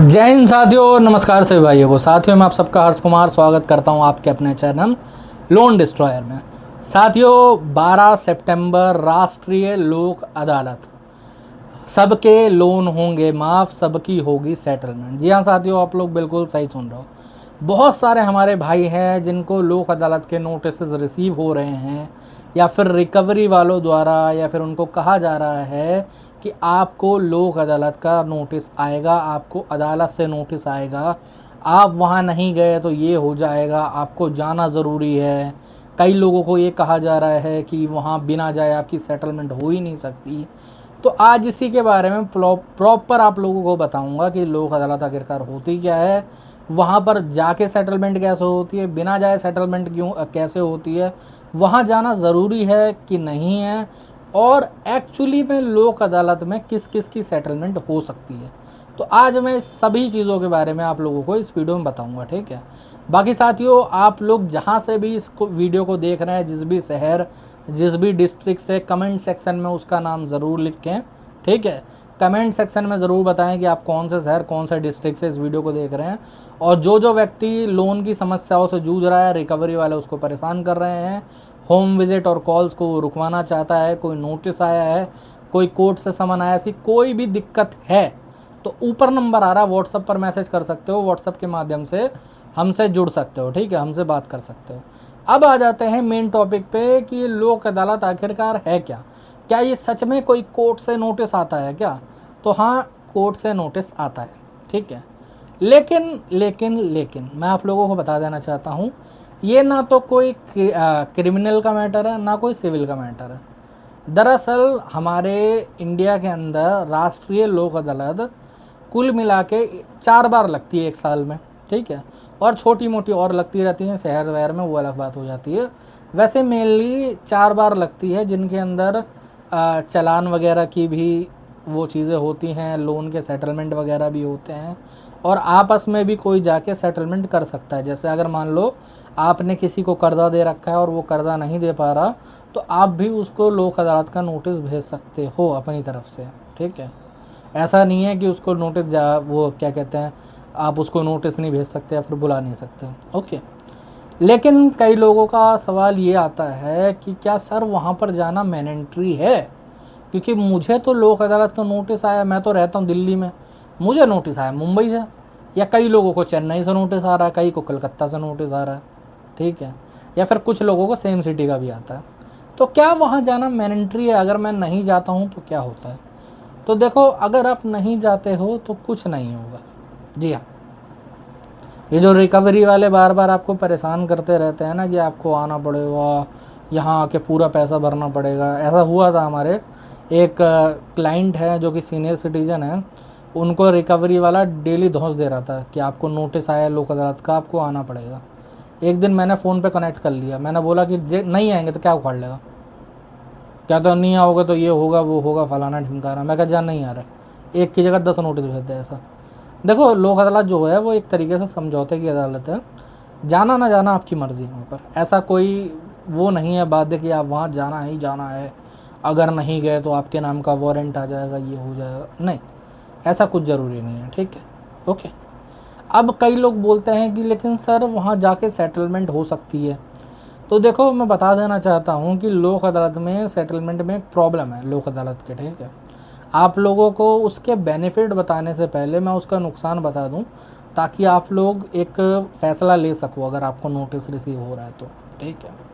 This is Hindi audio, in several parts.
जय हिंद साथियों, नमस्कार सभी भाइयों को। साथियों मैं आप सबका हर्ष कुमार स्वागत करता हूं आपके अपने चैनल लोन डिस्ट्रॉयर में। साथियों 12 सितंबर राष्ट्रीय लोक अदालत, सबके लोन होंगे माफ़, सबकी होगी सेटलमेंट। जी हाँ साथियों, आप लोग बिल्कुल सही सुन रहे हो। बहुत सारे हमारे भाई हैं जिनको लोक अदालत के नोटिस रिसीव हो रहे हैं, या फिर रिकवरी वालों द्वारा, या फिर उनको कहा जा रहा है कि आपको लोक अदालत का नोटिस आएगा, आपको अदालत से नोटिस आएगा, आप वहाँ नहीं गए तो ये हो जाएगा, आपको जाना ज़रूरी है। कई लोगों को ये कहा जा रहा है कि वहाँ बिना जाए आपकी सेटलमेंट हो ही नहीं सकती। तो आज इसी के बारे में प्रॉपर आप लोगों को बताऊंगा कि लोक अदालत आखिरकार होती क्या है, वहाँ पर जाके सेटलमेंट कैसे होती है, बिना जाए सेटलमेंट क्यों कैसे होती है, वहाँ जाना ज़रूरी है कि नहीं है, और एक्चुअली में लोक अदालत में किस किस की सेटलमेंट हो सकती है। तो आज मैं इस सभी चीज़ों के बारे में आप लोगों को इस वीडियो में बताऊंगा, ठीक है। बाकी साथियों आप लोग जहाँ से भी इसको वीडियो को देख रहे हैं, जिस भी शहर जिस भी डिस्ट्रिक्ट से, कमेंट सेक्शन में उसका नाम ज़रूर लिखें, ठीक है। कमेंट सेक्शन में ज़रूर बताएं कि आप कौन से शहर कौन से डिस्ट्रिक्ट से इस वीडियो को देख रहे हैं। और जो जो व्यक्ति लोन की समस्याओं से जूझ रहा है, रिकवरी वाले उसको परेशान कर रहे हैं, होम विजिट और कॉल्स को रुकवाना चाहता है, कोई नोटिस आया है, कोई कोर्ट से समन आया, ऐसी कोई भी दिक्कत है तो ऊपर नंबर आ रहा है, व्हाट्सएप पर मैसेज कर सकते हो, व्हाट्सएप के माध्यम से हमसे जुड़ सकते हो, ठीक है, हमसे बात कर सकते हो। अब आ जाते हैं मेन टॉपिक पे कि लोक अदालत आखिरकार है क्या। क्या ये सच में कोई कोर्ट से नोटिस आता है क्या? तो हाँ, कोर्ट से नोटिस आता है, ठीक है। लेकिन लेकिन लेकिन मैं आप लोगों को बता देना चाहता हूँ, ये ना तो कोई क्रिमिनल का मैटर है, ना कोई सिविल का मैटर है। दरअसल हमारे इंडिया के अंदर राष्ट्रीय लोक अदालत कुल मिला के 4 बार लगती है एक साल में, ठीक है। और छोटी मोटी और लगती रहती हैं शहर वहर में, वो अलग बात हो जाती है। वैसे मेनली 4 बार लगती है, जिनके अंदर चालान वगैरह की भी वो चीज़ें होती हैं, लोन के सेटलमेंट वगैरह भी होते हैं, और आपस में भी कोई जाके सेटलमेंट कर सकता है। जैसे अगर मान लो आपने किसी को कर्ज़ा दे रखा है और वो कर्ज़ा नहीं दे पा रहा, तो आप भी उसको लोक अदालत का नोटिस भेज सकते हो अपनी तरफ से, ठीक है। ऐसा नहीं है कि उसको नोटिस वो क्या कहते हैं, आप उसको नोटिस नहीं भेज सकते या फिर बुला नहीं सकते, ओके। लेकिन कई लोगों का सवाल ये आता है कि क्या सर वहाँ पर जाना मैंडेटरी है? क्योंकि मुझे तो लोक अदालत का नोटिस आया, मैं तो रहता हूँ दिल्ली में, मुझे नोटिस आया मुंबई से, या कई लोगों को चेन्नई से नोटिस आ रहा है, कई को कलकत्ता से नोटिस आ रहा है, ठीक है, या फिर कुछ लोगों को सेम सिटी का भी आता है। तो क्या वहाँ जाना मैंडेटरी है? अगर मैं नहीं जाता हूँ तो क्या होता है? तो देखो, अगर आप नहीं जाते हो तो कुछ नहीं होगा। जी हाँ, ये जो रिकवरी वाले बार बार आपको परेशान करते रहते हैं ना कि आपको आना पड़ेगा, यहाँ आके पूरा पैसा भरना पड़ेगा। ऐसा हुआ था, हमारे एक क्लाइंट है जो कि सीनियर सिटीज़न है, उनको रिकवरी वाला डेली धौंस दे रहा था कि आपको नोटिस आया है लोक अदालत का, आपको आना पड़ेगा। एक दिन मैंने फ़ोन पे कनेक्ट कर लिया, मैंने बोला कि नहीं आएंगे तो क्या उखाड़ लेगा, क्या तो नहीं आओगे तो ये होगा वो होगा फलाना ढिमकाना। मैं कहा जा नहीं आ रहा, एक की जगह 10 नोटिस भेज दे। ऐसा देखो, लोक अदालत जो है वो एक तरीके से समझौते की अदालत है, जाना ना जाना आपकी मर्ज़ी है। वहाँ पर ऐसा कोई वो नहीं है बाध्य कि आप वहाँ जाना ही जाना है, अगर नहीं गए तो आपके नाम का वारंट आ जाएगा, ये हो जाएगा, नहीं, ऐसा कुछ ज़रूरी नहीं है, ठीक है, ओके। अब कई लोग बोलते हैं कि लेकिन सर वहाँ जाके सेटलमेंट हो सकती है। तो देखो, मैं बता देना चाहता हूँ कि लोक अदालत में सेटलमेंट में एक प्रॉब्लम है लोक अदालत के, ठीक है। आप लोगों को उसके बेनिफिट बताने से पहले मैं उसका नुकसान बता दूं, ताकि आप लोग एक फ़ैसला ले सको अगर आपको नोटिस रिसीव हो रहा है तो, ठीक है।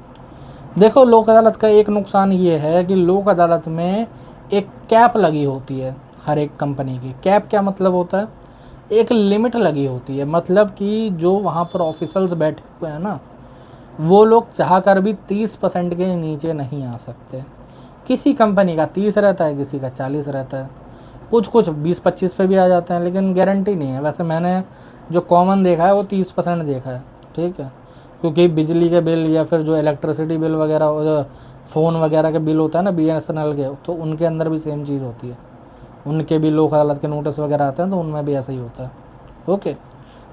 देखो, लोक अदालत का एक नुकसान ये है कि लोक अदालत में एक कैप लगी होती है हर एक कंपनी की। कैप क्या मतलब होता है? एक लिमिट लगी होती है, मतलब कि जो वहाँ पर ऑफिसल्स बैठे हुए हैं ना, वो लोग चाह कर भी 30% के नीचे नहीं आ सकते। किसी कंपनी का 30 रहता है, किसी का 40 रहता है, कुछ कुछ 20-25 पे भी आ जाते हैं, लेकिन गारंटी नहीं है। वैसे मैंने जो कॉमन देखा है वो 30% देखा है, ठीक है। क्योंकि बिजली के बिल या फिर जो इलेक्ट्रिसिटी बिल वगैरह और फ़ोन वगैरह के बिल होता है ना BSNL के, तो उनके अंदर भी सेम चीज़ होती है, उनके भी लोक अदालत के नोटिस वगैरह आते हैं, तो उनमें भी ऐसा ही होता है, ओके।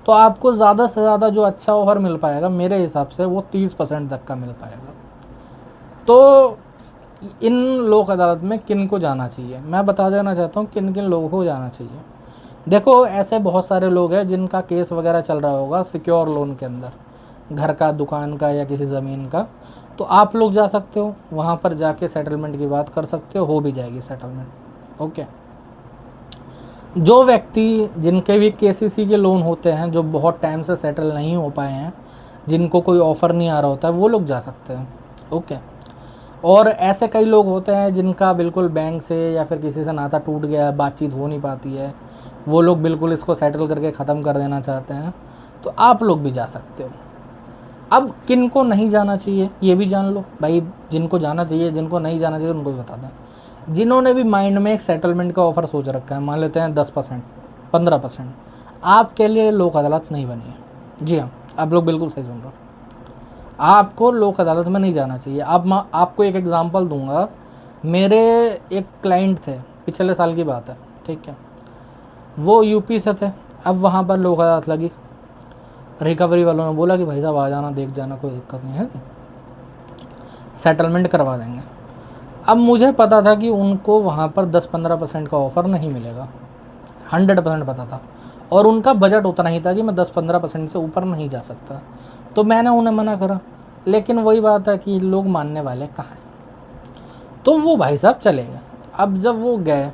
तो आपको ज़्यादा से ज़्यादा जो अच्छा ऑफर मिल पाएगा मेरे हिसाब से वो 30% तक का मिल पाएगा। तो इन लोक अदालत में किन को जाना चाहिए, मैं बता देना चाहता हूँ किन किन लोगों को जाना चाहिए। देखो ऐसे बहुत सारे लोग हैं जिनका केस वगैरह चल रहा होगा सिक्योर लोन के अंदर, घर का, दुकान का या किसी ज़मीन का, तो आप लोग जा सकते हो वहाँ पर, जाके सेटलमेंट की बात कर सकते हो भी जाएगी सेटलमेंट। ओके। जो व्यक्ति जिनके भी केसीसी के लोन होते हैं, जो बहुत टाइम से सेटल नहीं हो पाए हैं, जिनको कोई ऑफ़र नहीं आ रहा होता है, वो लोग जा सकते हैं। ओके। और ऐसे कई लोग होते हैं जिनका बिल्कुल बैंक से या फिर किसी से नाता टूट गया है, बातचीत हो नहीं पाती है, वो लोग बिल्कुल इसको सेटल करके ख़त्म कर देना चाहते हैं, तो आप लोग भी जा सकते हो। अब किन को नहीं जाना चाहिए ये भी जान लो भाई, जिनको जाना चाहिए, जिनको नहीं जाना चाहिए उनको भी बता दें। जिन्होंने भी माइंड में एक सेटलमेंट का ऑफ़र सोच रखा है, मान लेते हैं 10%, 15%, आपके लिए लोक अदालत नहीं बनी है। जी हाँ, आप लोग बिल्कुल सही सुन रहे हो, आपको लोक अदालत में नहीं जाना चाहिए। अब मैं आपको एक एग्ज़ाम्पल दूंगा। मेरे एक क्लाइंट थे, पिछले साल की बात है, ठीक है, वो यूपी से थे। अब वहाँ पर लोक अदालत लगी, रिकवरी वालों ने बोला कि भाई साहब आ जाना, देख जाना, कोई दिक्कत नहीं है, सेटलमेंट करवा देंगे। अब मुझे पता था कि उनको वहाँ पर 10-15% का ऑफ़र नहीं मिलेगा, 100% पता था, और उनका बजट उतना ही था कि मैं 10-15% से ऊपर नहीं जा सकता, तो मैंने उन्हें मना करा। लेकिन वही बात है कि लोग मानने वाले कहाँ हैं, तो वो भाई साहब चले गए। अब जब वो गए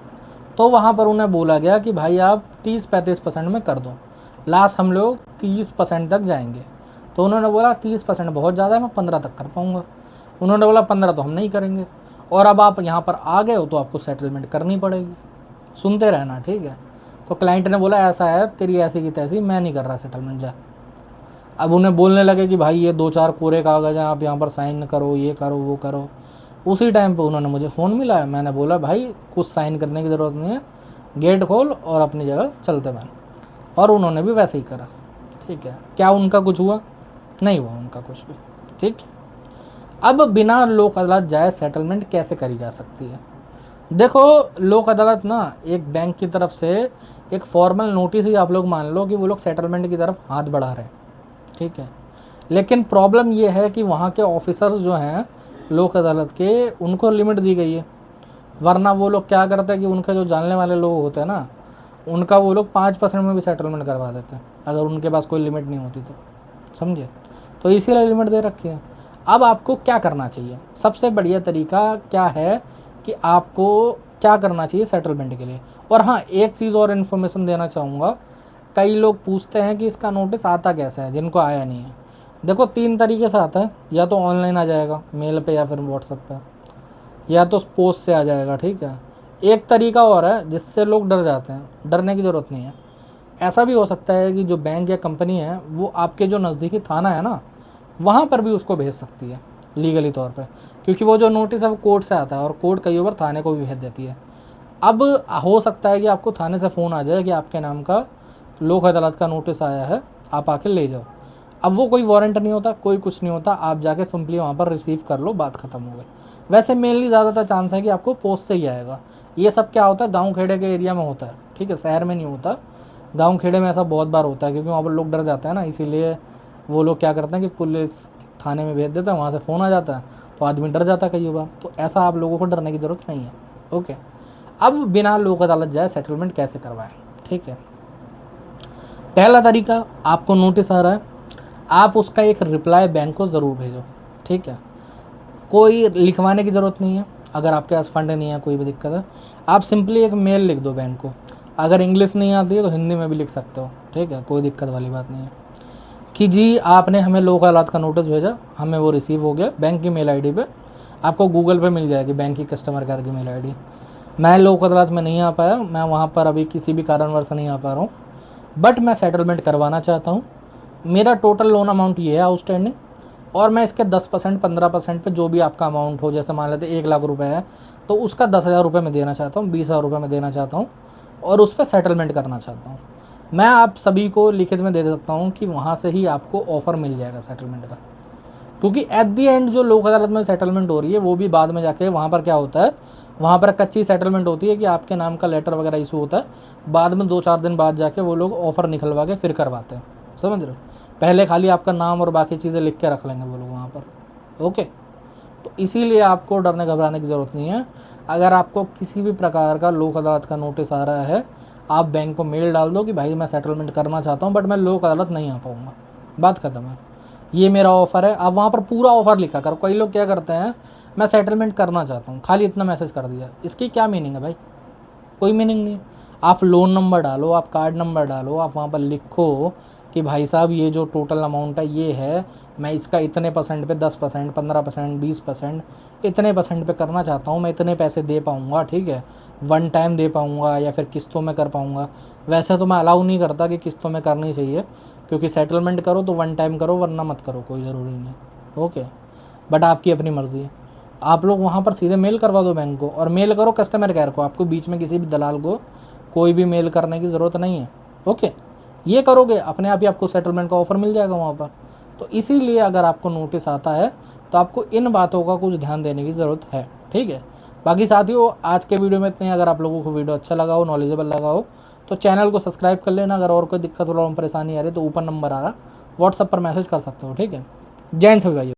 तो वहाँ पर उन्हें बोला गया कि भाई आप 30-35% में कर दो, लास्ट हम लोग 30% तक जाएंगे। तो उन्होंने बोला 30% बहुत ज़्यादा है, मैं 15 तक कर पाऊँगा। उन्होंने बोला 15 तो हम नहीं करेंगे, और अब आप यहाँ पर आ गए हो तो आपको सेटलमेंट करनी पड़ेगी, सुनते रहना, ठीक है। तो क्लाइंट ने बोला ऐसा है, तेरी ऐसी की तैसी, मैं नहीं कर रहा सेटलमेंट, जा। अब उन्हें बोलने लगे कि भाई ये 2-4 कोरे कागज़ हैं, आप यहाँ पर साइन करो, ये करो, वो करो। उसी टाइम पे उन्होंने मुझे फ़ोन मिलाया, मैंने बोला भाई कुछ साइन करने की ज़रूरत नहीं है, गेट खोल और अपनी जगह चलते बन। और उन्होंने भी वैसे ही करा, ठीक है। क्या उनका कुछ हुआ? नहीं हुआ उनका कुछ भी, ठीक। अब बिना लोक अदालत जाए सेटलमेंट कैसे करी जा सकती है? देखो, लोक अदालत ना एक बैंक की तरफ से एक फॉर्मल नोटिस ही आप लोग मान लो कि वो लोग सेटलमेंट की तरफ हाथ बढ़ा रहे हैं, ठीक है। लेकिन प्रॉब्लम ये है कि वहाँ के ऑफिसर्स जो हैं लोक अदालत के, उनको लिमिट दी गई है। वरना वो लोग क्या करते हैं कि उनके जो जानने वाले लोग होते हैं ना, उनका वो लोग 5% में भी सेटलमेंट करवा देते हैं, अगर उनके पास कोई लिमिट नहीं होती तो, समझे। तो इसीलिए लिमिट दे रखी है। अब आपको क्या करना चाहिए? सबसे बढ़िया तरीका क्या है कि आपको क्या करना चाहिए सेटलमेंट के लिए। और हाँ, एक चीज़ और इन्फॉर्मेशन देना चाहूँगा। कई लोग पूछते हैं कि इसका नोटिस आता कैसे है, जिनको आया नहीं है। देखो 3 तरीके से आता है, या तो ऑनलाइन आ जाएगा मेल पे या फिर व्हाट्सएप पे, या तो पोस्ट से आ जाएगा, ठीक है। एक तरीका और है जिससे लोग डर जाते हैं, डरने की ज़रूरत नहीं है। ऐसा भी हो सकता है कि जो बैंक या कंपनी है वो आपके जो नज़दीकी थाना है ना, वहाँ पर भी उसको भेज सकती है लीगली तौर पे, क्योंकि वो जो नोटिस है वो कोर्ट से आता है, और कोर्ट कई बार थाने को भी भेज देती है। अब हो सकता है कि आपको थाने से फ़ोन आ जाए कि आपके नाम का लोक अदालत का नोटिस आया है, आप आके ले जाओ। अब वो कोई वारंट नहीं होता, कोई कुछ नहीं होता, आप जाके सिंपली वहाँ पर रिसीव कर लो, बात ख़त्म हो गई। वैसे मेनली ज़्यादातर चांस है कि आपको पोस्ट से ही आएगा। ये सब क्या होता है, गाँव खेड़े के एरिया में होता है, ठीक है, शहर में नहीं होता। गाँव खेड़े में ऐसा बहुत बार होता है, क्योंकि वहाँ पर लोग डर जाते हैं ना, इसीलिए वो लोग क्या करते हैं कि पुलिस थाने में भेज देता है, वहाँ से फ़ोन आ जाता है, तो आदमी डर जाता है कई बार। तो ऐसा आप लोगों को डरने की ज़रूरत नहीं है। ओके। अब बिना लोक अदालत जाए सेटलमेंट कैसे करवाएं, ठीक है। पहला तरीका, आपको नोटिस आ रहा है, आप उसका एक रिप्लाई बैंक को ज़रूर भेजो, ठीक है। कोई लिखवाने की ज़रूरत नहीं है। अगर आपके पास फंड नहीं है, कोई भी दिक्कत है, आप सिंपली एक मेल लिख दो बैंक को। अगर इंग्लिश नहीं आती है तो हिंदी में भी लिख सकते हो, ठीक है, कोई दिक्कत वाली बात नहीं है। कि जी आपने हमें लोक अदालत का नोटिस भेजा, हमें वो रिसीव हो गया, बैंक की मेल आईडी पे, आपको गूगल पे मिल जाएगी बैंक की कस्टमर केयर की मेल आईडी। मैं लोक अदालत में नहीं आ पाया, मैं वहाँ पर अभी किसी भी कारणवश नहीं आ पा रहा हूँ, बट मैं सेटलमेंट करवाना चाहता हूँ। मेरा टोटल लोन अमाउंट ये है आउटस्टैंडिंग, और मैं इसके 10% 15% पे जो भी आपका अमाउंट हो, जैसे मान लेते 1 लाख रुपए है तो उसका 10,000 रुपये मैं देना चाहता हूँ, 20,000 रुपये मैं देना चाहता हूँ, और उस पर सेटलमेंट करना चाहता हूँ। मैं आप सभी को लिखित में दे सकता हूँ कि वहाँ से ही आपको ऑफ़र मिल जाएगा सेटलमेंट का। क्योंकि एट दी एंड जो लोक अदालत में सेटलमेंट हो रही है वो भी बाद में जाके वहाँ पर क्या होता है, वहाँ पर कच्ची सेटलमेंट होती है कि आपके नाम का लेटर वगैरह इशू होता है, बाद में 2-4 दिन बाद जाके वो लोग ऑफ़र निकलवा के फिर करवाते हैं, समझ रहे हो। पहले खाली आपका नाम और बाकी चीज़ें लिख के रख लेंगे वो लोग वहाँ पर। ओके। तो इसीलिए आपको डरने घबराने की ज़रूरत नहीं है। अगर आपको किसी भी प्रकार का लोक अदालत का नोटिस आ रहा है, आप बैंक को मेल डाल दो कि भाई मैं सेटलमेंट करना चाहता हूँ बट मैं लोक अदालत नहीं आ पाऊँगा, बात खत्म है, ये मेरा ऑफ़र है। आप वहाँ पर पूरा ऑफ़र लिखा करो। कई लोग क्या करते हैं, मैं सेटलमेंट करना चाहता हूँ, खाली इतना मैसेज कर दिया, इसकी क्या मीनिंग है भाई? कोई मीनिंग नहीं है। आप लोन नंबर डालो, आप कार्ड नंबर डालो, आप वहाँ पर लिखो कि भाई साहब ये जो टोटल अमाउंट है ये है, मैं इसका इतने परसेंट पे 10%, 15%, 20%, इतने परसेंट पे करना चाहता हूँ, मैं इतने पैसे दे पाऊँगा, ठीक है, वन टाइम दे पाऊँगा या फिर किस्तों में कर पाऊँगा। वैसे तो मैं अलाउ नहीं करता कि किस्तों में करनी चाहिए, क्योंकि सेटलमेंट करो तो वन टाइम करो, वरना मत करो, कोई ज़रूरी नहीं। ओके, बट आपकी अपनी मर्ज़ी है। आप लोग वहाँ पर सीधे मेल करवा दो बैंक को, और मेल करो कस्टमर केयर को, आपको बीच में किसी भी दलाल को कोई भी मेल करने की ज़रूरत नहीं है। ओके, ये करोगे अपने आप ही आपको सेटलमेंट का ऑफ़र मिल जाएगा वहाँ पर। तो इसीलिए अगर आपको नोटिस आता है तो आपको इन बातों का कुछ ध्यान देने की ज़रूरत है, ठीक है। बाकी साथियों, आज के वीडियो में इतने ही। अगर आप लोगों को वीडियो अच्छा लगा हो, नॉलेजेबल लगा हो, तो चैनल को सब्सक्राइब कर लेना। अगर और कोई दिक्कत प्रॉब्लम परेशानी आ रही है तो ऊपर नंबर आ रहा, व्हाट्सएप पर मैसेज कर सकते हो, ठीक है। जय हिंद सभी भाइयों।